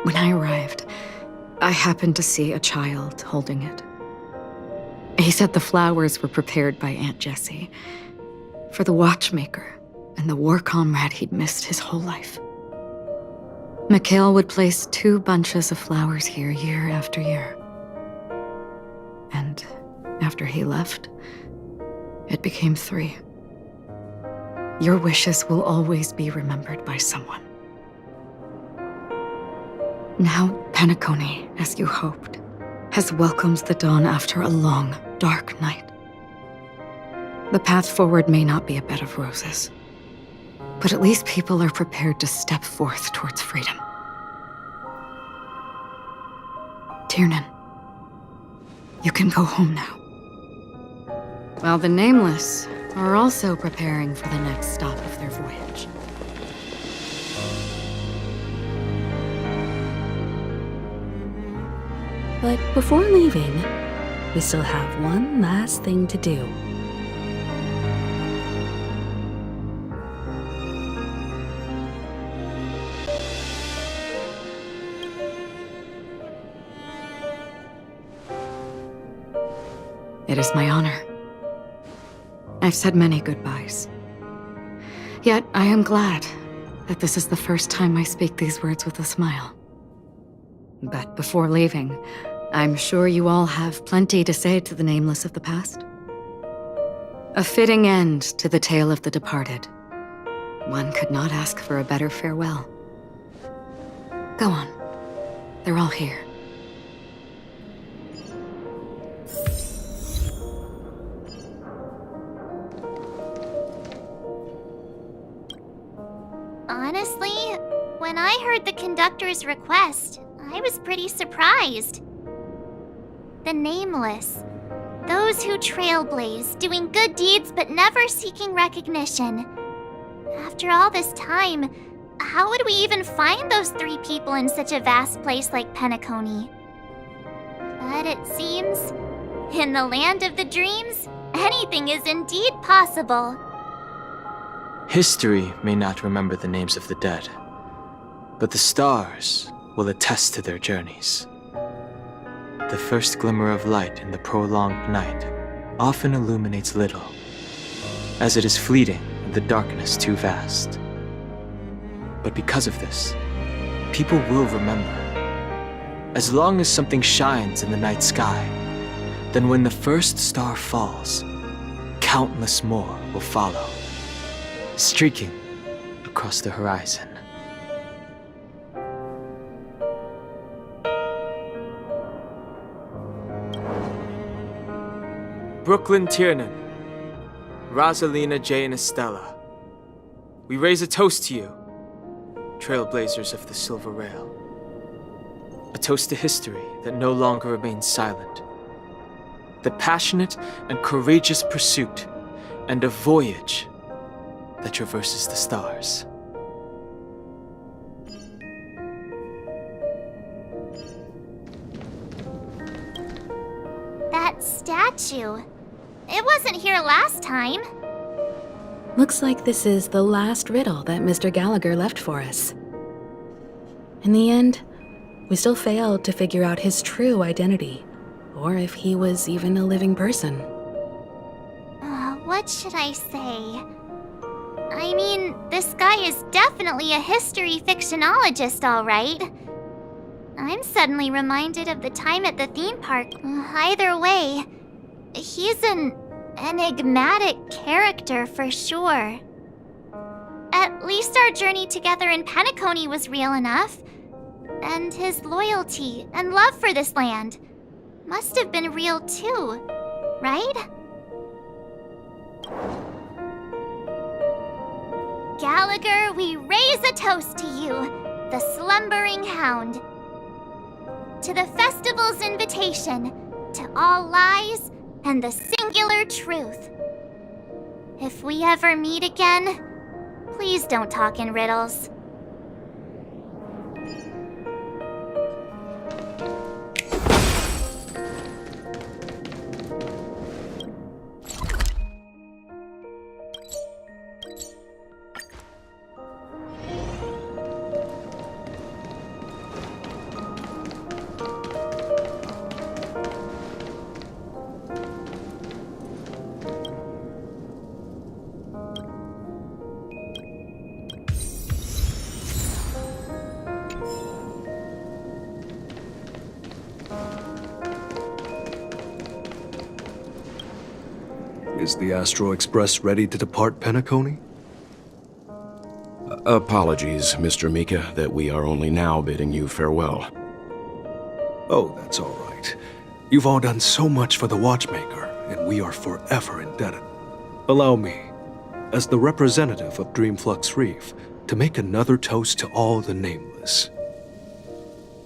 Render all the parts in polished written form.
When I arrived, I happened to see a child holding it. He said the flowers were prepared by Aunt Jessie for the watchmaker and the war comrade he'd missed his whole life. Mikhail would place 2 bunches of flowers here year after year. And after he left, it became 3. Your wishes will always be remembered by someone. Now Peniconia, as you hoped, has welcomed the dawn after a long, dark night. The path forward may not be a bed of roses, but at least people are prepared to step forth towards freedom. Tiernan, you can go home now. While the Nameless are also preparing for the next stop of their voyage. But before leaving, we still have one last thing to do. It is my honor. I've said many goodbyes. Yet I am glad that this is the first time I speak these words with a smile. But before leaving, I'm sure you all have plenty to say to the Nameless of the past. A fitting end to the tale of the departed. One could not ask for a better farewell. Go on. They're all here. Honestly, when I heard the conductor's request, I was pretty surprised. The Nameless. Those who trailblaze, doing good deeds but never seeking recognition. After all this time, how would we even find those 3 people in such a vast place like Peniconia? But it seems, in the land of the dreams, anything is indeed possible. History may not remember the names of the dead, but the stars will attest to their journeys. The first glimmer of light in the prolonged night often illuminates little, as it is fleeting and the darkness too vast. But because of this, people will remember. As long as something shines in the night sky, then when the first star falls, countless more will follow, streaking across the horizon. Brooklyn Tiernan, Rosalina Jane Estella, we raise a toast to you, trailblazers of the Silver Rail. A toast to history that no longer remains silent. The passionate and courageous pursuit, and a voyage that traverses the stars. That statue. It wasn't here last time. Looks like this is the last riddle that Mr. Gallagher left for us. In the end, we still failed to figure out his true identity, or if he was even a living person. What should I say? I mean, this guy is definitely a history fictionologist, all right. I'm suddenly reminded of the time at the theme park. Either way, he's an enigmatic character for sure. At least our journey together in Peniconia was real enough. And his loyalty and love for this land must have been real too, right? Gallagher, we raise a toast to you, the slumbering hound. To the festival's invitation, to all lies and the singular truth. If we ever meet again, please don't talk in riddles. Is the Astral Express ready to depart Peniconia? Apologies, Mr. Mika, that we are only now bidding you farewell. Oh, that's all right. You've all done so much for the Watchmaker, and we are forever indebted. Allow me, as the representative of Dreamflux Reef, to make another toast to all the nameless.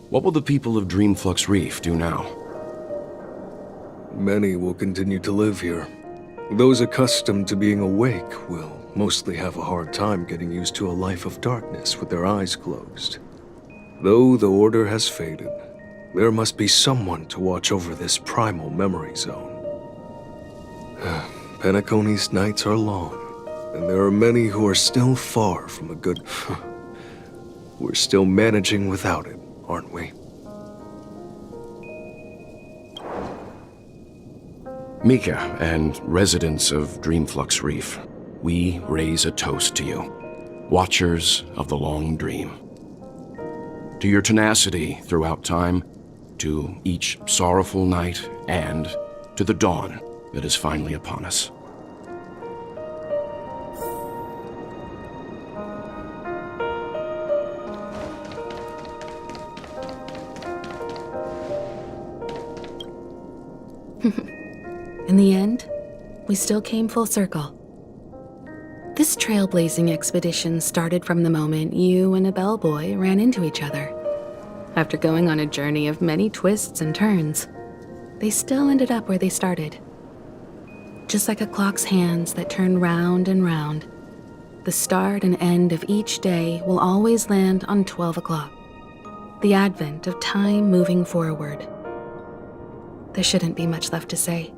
What will the people of Dreamflux Reef do now? Many will continue to live here. Those accustomed to being awake will mostly have a hard time getting used to a life of darkness with their eyes closed. Though the order has faded, there must be someone to watch over this primal memory zone. Penaconia's nights are long, and there are many who are still far from a good... We're still managing without it, aren't we? Mika and residents of Dreamflux Reef, we raise a toast to you, watchers of the long dream. To your tenacity throughout time, to each sorrowful night, and to the dawn that is finally upon us. In the end, we still came full circle. This trailblazing expedition started from the moment you and a bellboy ran into each other. After going on a journey of many twists and turns, they still ended up where they started. Just like a clock's hands that turn round and round, the start and end of each day will always land on 12 o'clock, the advent of time moving forward. There shouldn't be much left to say.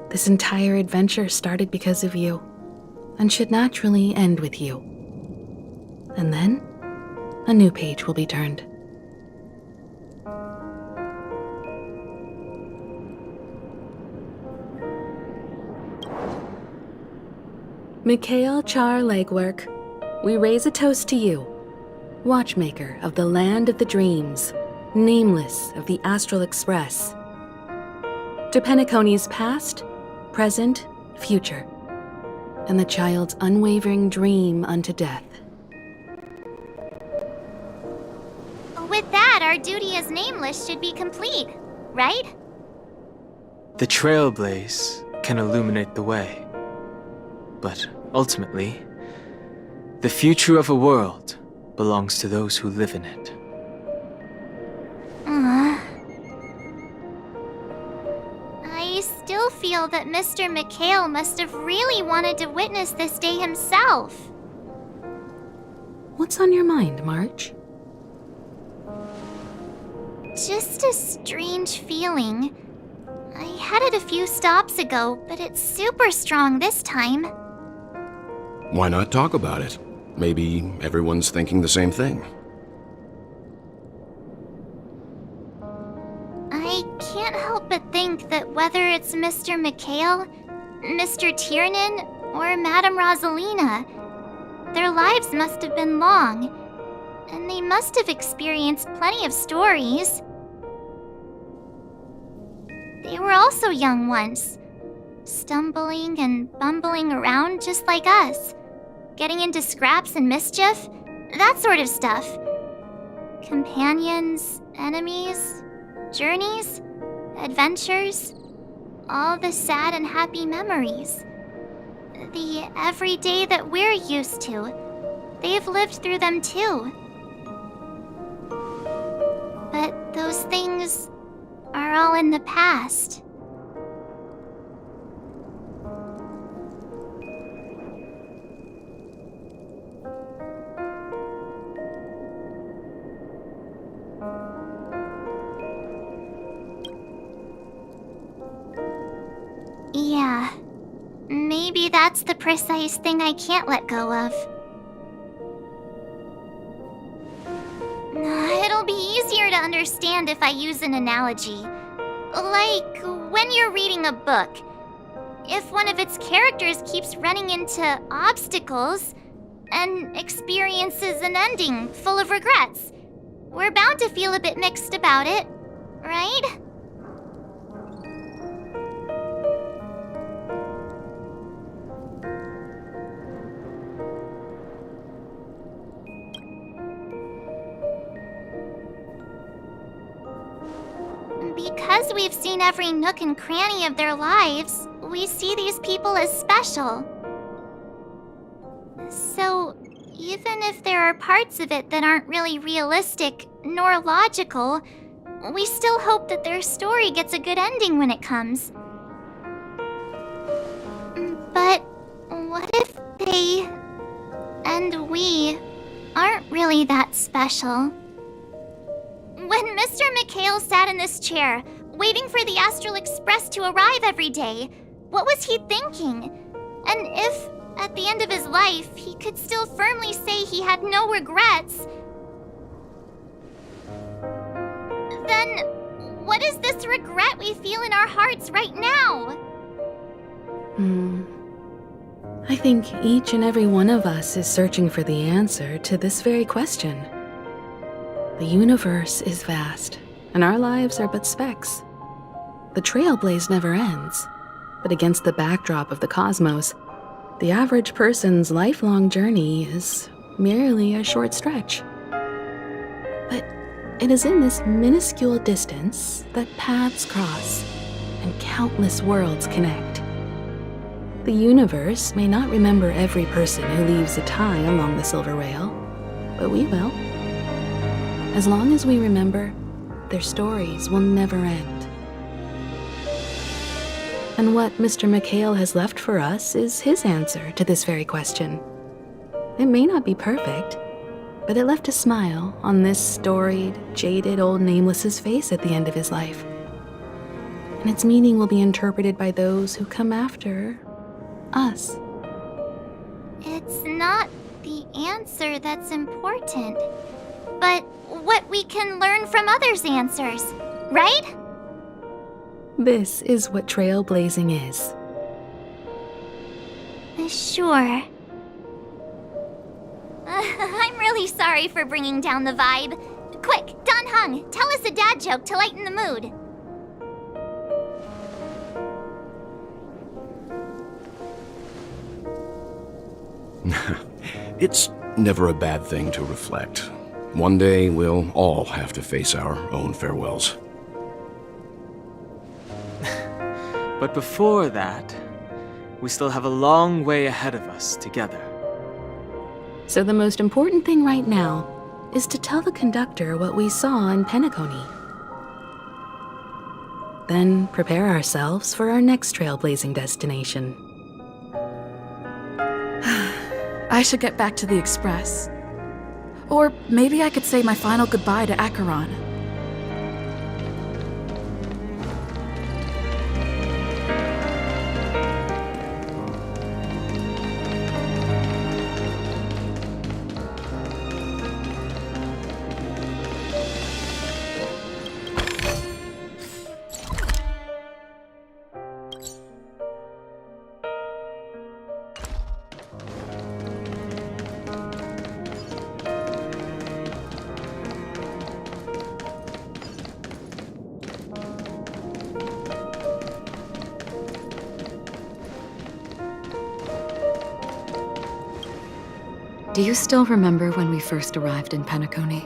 This entire adventure started because of you, and should naturally end with you. And then, a new page will be turned. Mikhail Char Legwork, we raise a toast to you, watchmaker of the land of the dreams, nameless of the Astral Express. To Penaconia's past, present, future, and the child's unwavering dream unto death. With that, our duty as nameless should be complete, right? The trailblaze can illuminate the way. But ultimately, the future of a world belongs to those who live in it. I still feel that Mr. Mikhail must have really wanted to witness this day himself. What's on your mind, March? Just a strange feeling. I had it a few stops ago, but it's super strong this time. Why not talk about it? Maybe everyone's thinking the same thing. I can't help but think that whether it's Mr. Mikhail, Mr. Tiernan, or Madame Rosalina, their lives must have been long, and they must have experienced plenty of stories. They were also young once, stumbling and bumbling around just like us, getting into scraps and mischief, that sort of stuff. Companions, enemies, journeys, adventures, all the sad and happy memories. The everyday that we're used to, they've lived through them too. But those things are all in the past. Yeah, maybe that's the precise thing I can't let go of. It'll be easier to understand if I use an analogy. Like when you're reading a book. If one of its characters keeps running into obstacles and experiences an ending full of regrets, we're bound to feel a bit mixed about it, right? because we've seen every nook and cranny of their lives, we see these people as special. So, even if there are parts of it that aren't really realistic nor logical, we still hope that their story gets a good ending when it comes. But what if they and we aren't really that special? When Mr. McHale sat in this chair, waiting for the Astral Express to arrive every day, what was he thinking? And if, at the end of his life, he could still firmly say he had no regrets, then what is this regret we feel in our hearts right now? I think each and every one of us is searching for the answer to this very question. The universe is vast, and our lives are but specks. The trailblaze never ends, but against the backdrop of the cosmos, the average person's lifelong journey is merely a short stretch. But it is in this minuscule distance that paths cross and countless worlds connect. The universe may not remember every person who leaves a tie along the silver rail, but we will. As long as we remember, their stories will never end. And what Mr. McHale has left for us is his answer to this very question. It may not be perfect, but it left a smile on this storied, jaded old Nameless's face at the end of his life. And its meaning will be interpreted by those who come after us. It's not the answer that's important, but what we can learn from others' answers, right? This is what trailblazing is. Sure. I'm really sorry for bringing down the vibe. Quick, Don Hung, tell us a dad joke to lighten the mood. It's never a bad thing to reflect. One day, we'll all have to face our own farewells. But before that, we still have a long way ahead of us together. So the most important thing right now is to tell the conductor what we saw in Peniconie. Then prepare ourselves for our next trailblazing destination. I should get back to the Express. Or maybe I could say my final goodbye to Acheron. Do you still remember when we first arrived in Peniconia?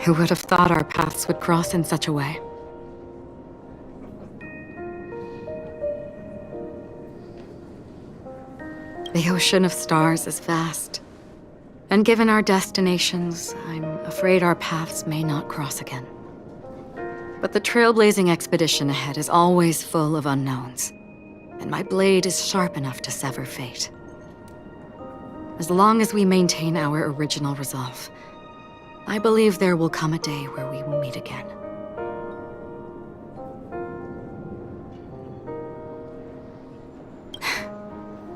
Who would have thought our paths would cross in such a way? The ocean of stars is vast, and given our destinations, I'm afraid our paths may not cross again. But the trailblazing expedition ahead is always full of unknowns, and my blade is sharp enough to sever fate. As long as we maintain our original resolve, I believe there will come a day where we will meet again.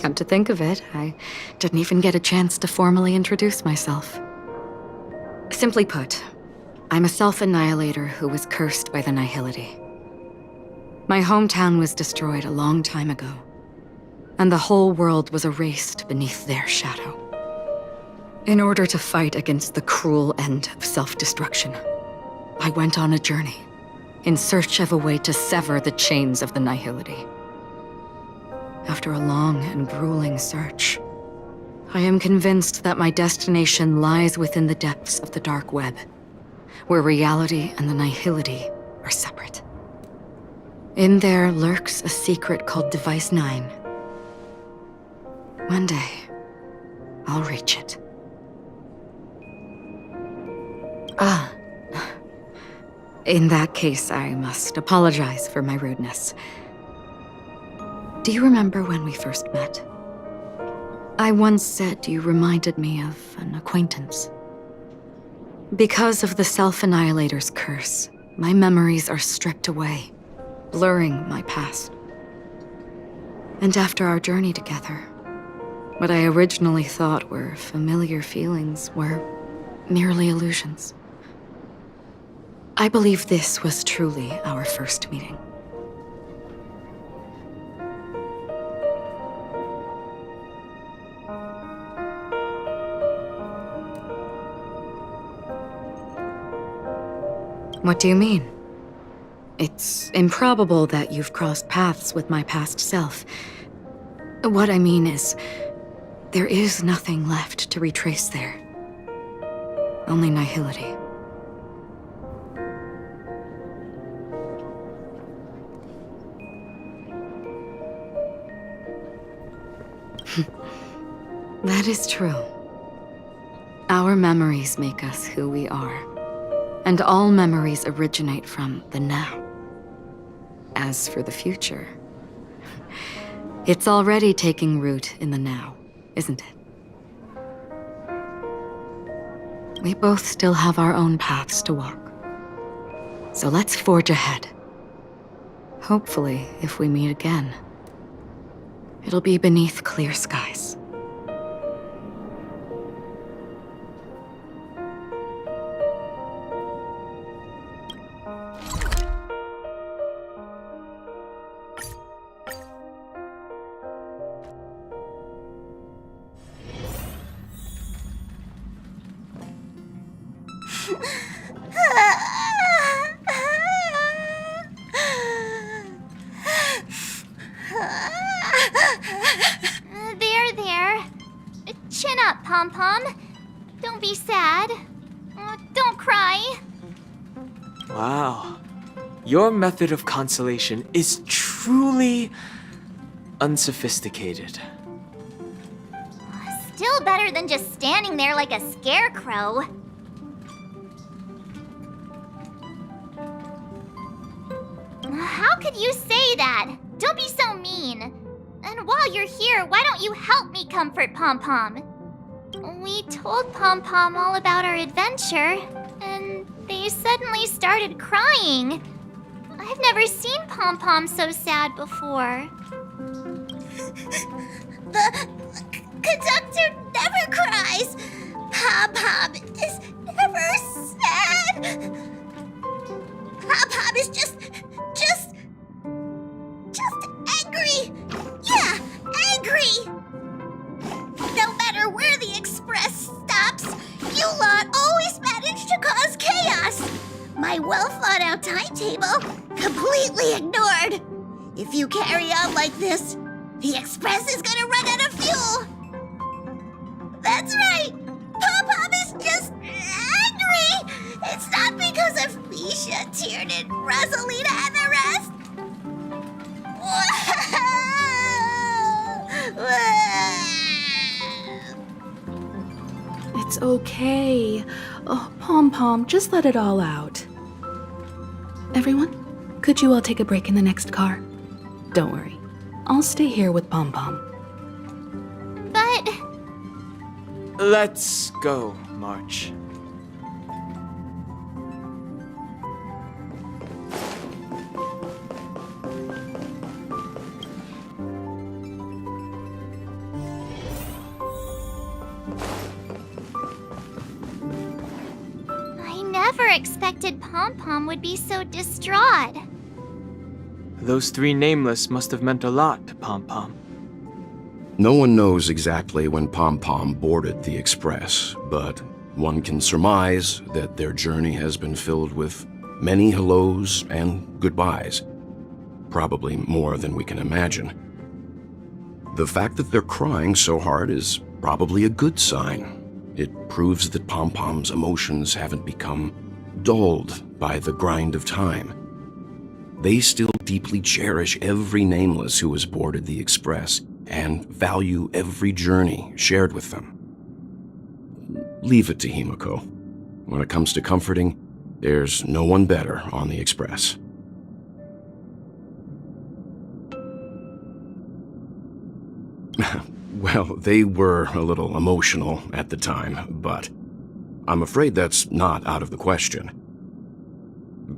Come to think of it, I didn't even get a chance to formally introduce myself. Simply put, I'm a self-annihilator who was cursed by the Nihility. My hometown was destroyed a long time ago, and the whole world was erased beneath their shadow. In order to fight against the cruel end of self-destruction, I went on a journey in search of a way to sever the chains of the Nihility. After a long and grueling search, I am convinced that my destination lies within the depths of the dark web, where reality and the Nihility are separate. In there lurks a secret called Device 9. One day, I'll reach it. In that case, I must apologize for my rudeness. Do you remember when we first met? I once said you reminded me of an acquaintance. Because of the Self-Annihilator's curse, my memories are stripped away, blurring my past. And after our journey together, what I originally thought were familiar feelings were merely illusions. I believe this was truly our first meeting. What do you mean? It's improbable that you've crossed paths with my past self. What I mean is, there is nothing left to retrace there. Only nihility. That is true. Our memories make us who we are. And all memories originate from the now. As for the future, it's already taking root in the now, isn't it? We both still have our own paths to walk. So let's forge ahead. Hopefully, if we meet again, it'll be beneath clear skies. There. Chin up, Pom-Pom. Don't be sad. Don't cry. Wow. Your method of consolation is truly unsophisticated. Still better than just standing there like a scarecrow. How could you say that? Don't be so mean. And while you're here, why don't you help me comfort Pom-Pom? We told Pom-Pom all about our adventure, and they suddenly started crying. I've never seen Pom-Pom so sad before. The conductor never cries. Pom-Pom is never sad. Pom-Pom is just angry. Yeah, angry. No matter where the express stops, you lot always manage to cause chaos. My well-thought-out timetable completely ignored. If you carry on like this, the express is gonna run out of fuel. That's right. Pom-Pom is just angry. It's not because of Misha, Tiernan, Rosalina, and the rest. It's okay. Oh, Pom-Pom, just let it all out. Everyone, could you all take a break in the next car? Don't worry. I'll stay here with Pom-Pom. But Let's go, March. I never expected Pom-Pom would be so distraught. Those three nameless must have meant a lot to Pom-Pom. No one knows exactly when Pom-Pom boarded the express, but one can surmise that their journey has been filled with many hellos and goodbyes. Probably more than we can imagine. The fact that they're crying so hard is probably a good sign. It proves that Pom-Pom's emotions haven't become dulled by the grind of time. they still deeply cherish every nameless who has boarded the Express and value every journey shared with them. Leave it to Himiko. When it comes to comforting, there's no one better on the Express. Well, they were a little emotional at the time, but I'm afraid that's not out of the question.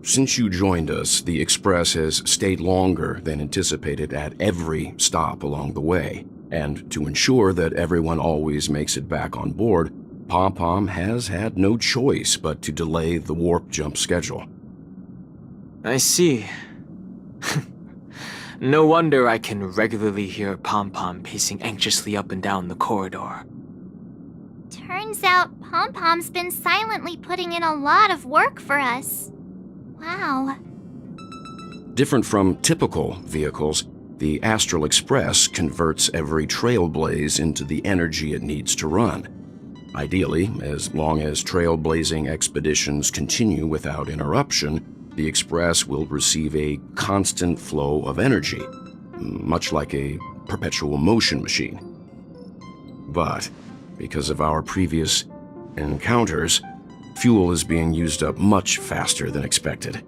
Since you joined us, the Express has stayed longer than anticipated at every stop along the way, and to ensure that everyone always makes it back on board, Pom-Pom has had no choice but to delay the warp jump schedule. I see. No wonder I can regularly hear Pom-Pom pacing anxiously up and down the corridor. Turns out Pom-Pom's been silently putting in a lot of work for us. Wow. Different from typical vehicles, the Astral Express converts every trailblaze into the energy it needs to run. Ideally, as long as trailblazing expeditions continue without interruption, the Express will receive a constant flow of energy, much like a perpetual motion machine. But because of our previous encounters, fuel is being used up much faster than expected.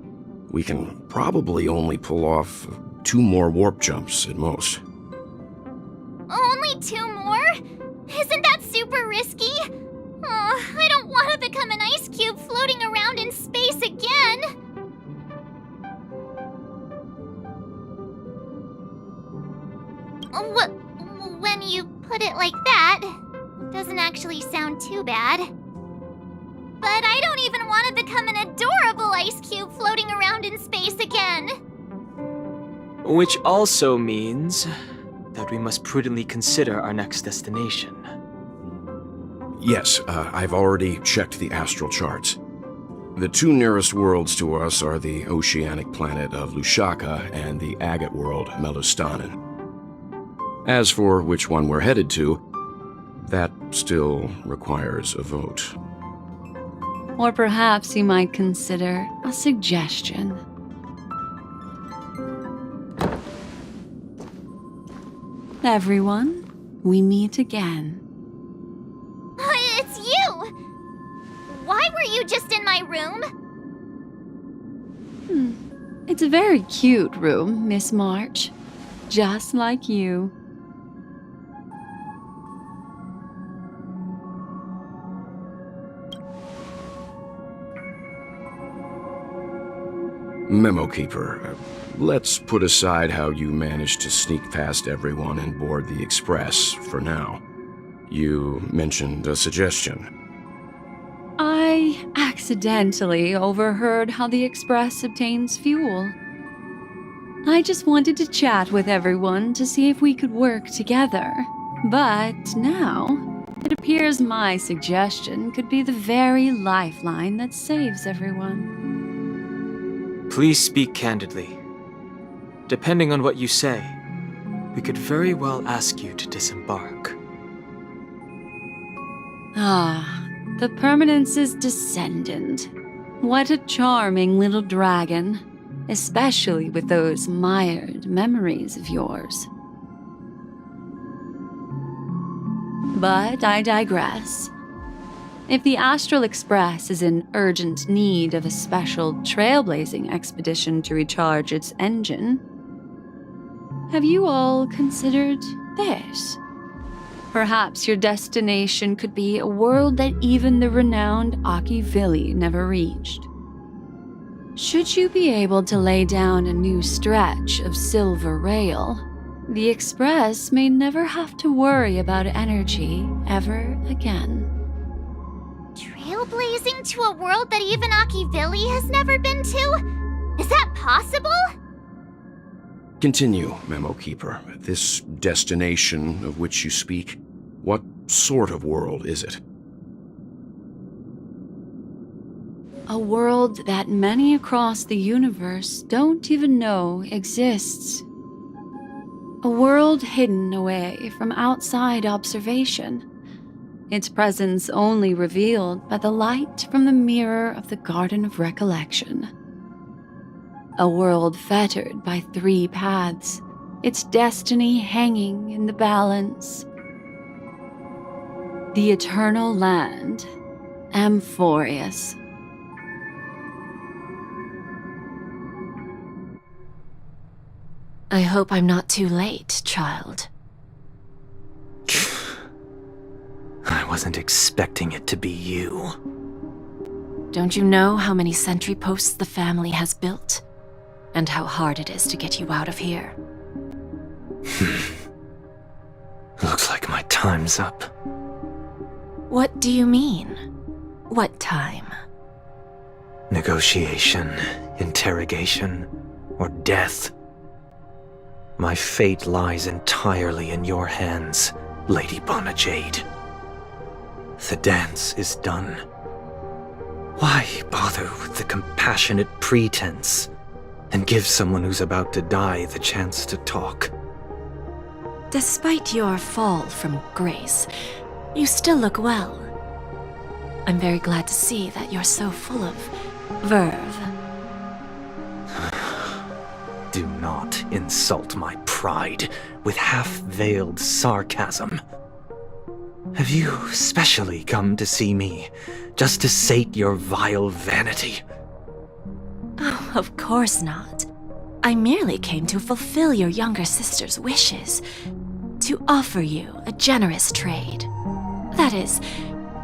We can probably only pull off 2 more warp jumps at most. Only 2 more? Isn't that super risky? Oh, I don't want to become an ice cube floating around in space again. When you put it like that, it doesn't actually sound too bad. But I don't even want to become an adorable ice cube floating around in space again. Which also means that we must prudently consider our next destination. Yes, I've already checked the astral charts. The 2 nearest worlds to us are the oceanic planet of Lushaka and the agate world, Melustanen. As for which one we're headed to, that still requires a vote. Or perhaps you might consider a suggestion. Everyone, we meet again. It's you! Why were you just in my room? It's a very cute room, Miss March. Just like you. Memo Keeper, let's put aside how you managed to sneak past everyone and board the Express for now. You mentioned a suggestion. I accidentally overheard how the Express obtains fuel. I just wanted to chat with everyone to see if we could work together. But now, it appears my suggestion could be the very lifeline that saves everyone. Please speak candidly. Depending on what you say, we could very well ask you to disembark. Ah, the Permanence's descendant. What a charming little dragon, especially with those mired memories of yours. But I digress. If the Astral Express is in urgent need of a special trailblazing expedition to recharge its engine, have you all considered this? Perhaps your destination could be a world that even the renowned Akivili never reached. Should you be able to lay down a new stretch of silver rail, the Express may never have to worry about energy ever again. Trailblazing to a world that even Akivili has never been to? Is that possible? Continue, Memo Keeper. This destination of which you speak, what sort of world is it? A world that many across the universe don't even know exists. A world hidden away from outside observation. Its presence only revealed by the light from the mirror of the Garden of Recollection. A world fettered by 3 paths, its destiny hanging in the balance. The eternal land, Amphorius. I hope I'm not too late, child. I wasn't expecting it to be you. Don't you know how many sentry posts the family has built? And how hard it is to get you out of here? Looks like my time's up. What do you mean? What time? Negotiation, interrogation, or death. My fate lies entirely in your hands, Lady Bonajade. The dance is done. Why bother with the compassionate pretense and give someone who's about to die the chance to talk? Despite your fall from grace, you still look well. I'm very glad to see that you're so full of verve. Do not insult my pride with half-veiled sarcasm. Have you specially come to see me just to sate your vile vanity? Oh, of course not. I merely came to fulfill your younger sister's wishes. To offer you a generous trade. That is,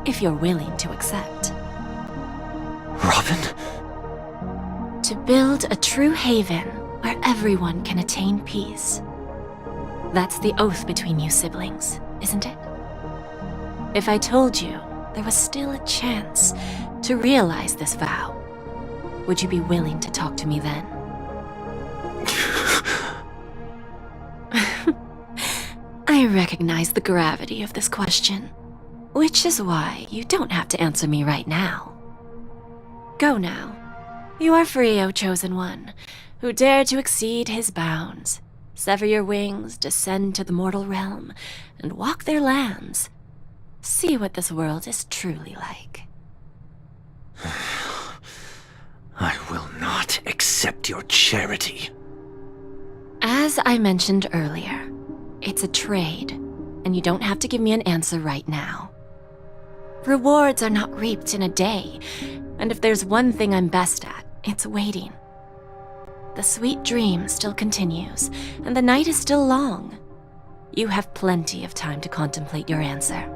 if you're willing to accept. Robin? To build a true haven where everyone can attain peace. That's the oath between you siblings, isn't it? If I told you there was still a chance to realize this vow, would you be willing to talk to me then? I recognize the gravity of this question, which is why you don't have to answer me right now. Go now. You are free, O Chosen One, who dare to exceed his bounds, sever your wings, descend to the mortal realm, and walk their lands. See what this world is truly like. I will not accept your charity. As I mentioned earlier, it's a trade, and you don't have to give me an answer right now. Rewards are not reaped in a day, and if there's one thing I'm best at, it's waiting. The sweet dream still continues, and the night is still long. You have plenty of time to contemplate your answer.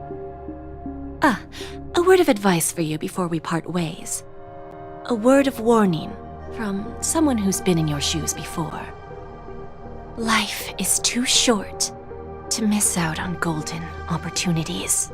A word of advice for you before we part ways. A word of warning from someone who's been in your shoes before. Life is too short to miss out on golden opportunities.